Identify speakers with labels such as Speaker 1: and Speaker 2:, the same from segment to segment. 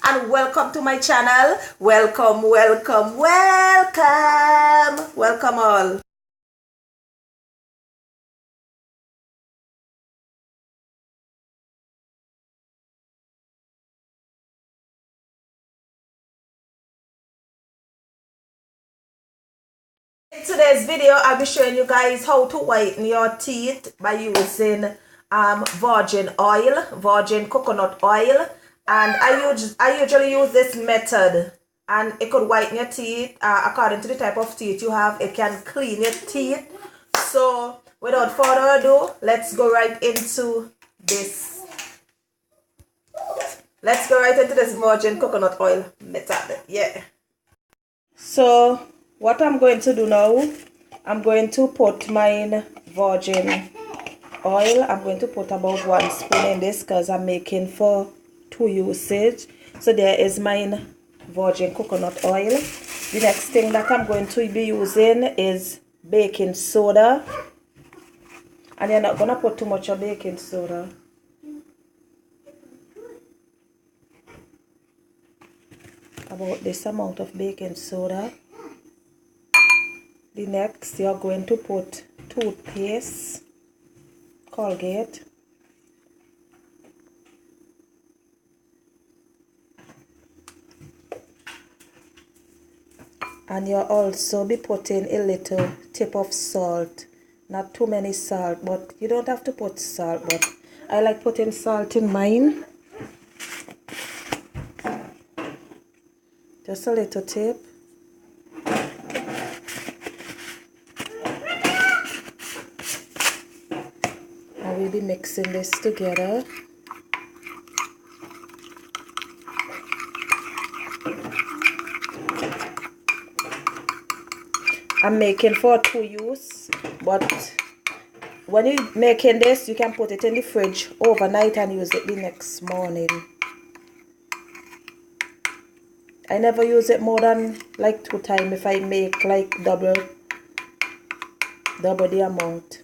Speaker 1: and welcome to my channel. Welcome all. In today's video, I'll be showing you guys how to whiten your teeth by using virgin coconut oil, and I usually use this method, and it could whiten your teeth according to the type of teeth you have. It can clean your teeth. So without further ado, let's go right into this. Let's go right into this virgin coconut oil method. Yeah. So what I'm going to do now, I'm going to put my virgin oil. I'm going to put about 1 spoon in this because I'm making for 2 usage. So there is my virgin coconut oil. The next thing that I'm going to be using is baking soda. And you're not going to put too much of baking soda. About this amount of baking soda. The next, you're going to put toothpaste, Colgate, and you'll also be putting a little tip of salt. Not too many salt, but you don't have to put salt, but I like putting salt in mine. Just a little tip. We'll be mixing this together. I'm making for 2 use, but when you're making this, you can put it in the fridge overnight and use it the next morning. I never use it more than like 2 times if I make like double the amount.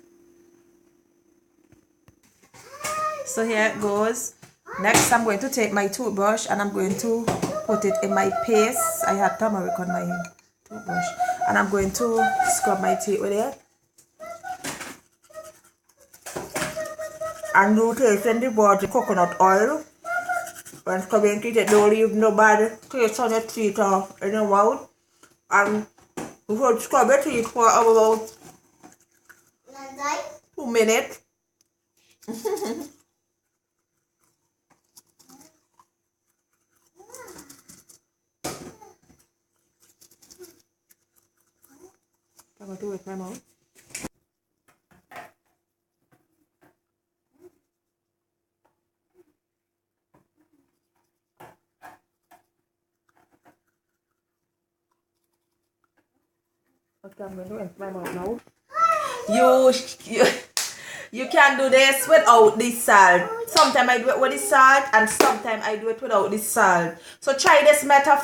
Speaker 1: So here it goes. Next, I'm going to take my toothbrush and I'm going to put it in my paste. I had turmeric on my toothbrush, and I'm going to scrub my teeth with it. And do taste in the virgin coconut oil. When scrubbing teeth, it don't leave no bad taste on your teeth or in your mouth. And you should scrub your teeth for about 2 minutes. I'm going to do it with my mouth. Okay, I'm going to do it with my mouth now. You can do this without the salt. Sometimes I do it with the salt and sometimes I do it without the salt. So try this method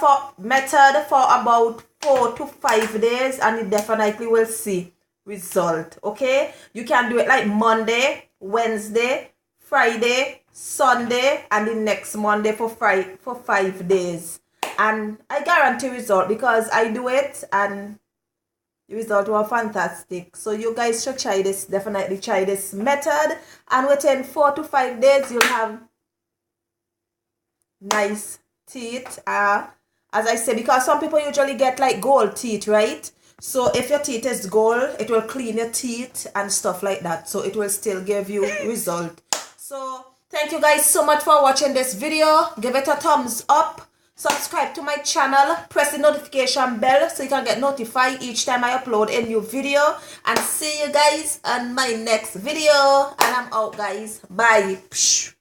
Speaker 1: for about 4 to 5 days and you definitely will see result. Okay, you can do it like Monday, Wednesday, Friday, Sunday, and the next Monday for 5 days, and I guarantee result because I do it and the result was fantastic. So you guys should try this. Definitely try this method, and within 4 to 5 days you'll have nice teeth. As I say, because some people usually get like gold teeth, right? So if your teeth is gold, it will clean your teeth and stuff like that. So it will still give you result. So thank you guys so much for watching this video. Give it a thumbs up. Subscribe to my channel. Press the notification bell so you can get notified each time I upload a new video. And see you guys on my next video. And I'm out, guys. Bye. Psh.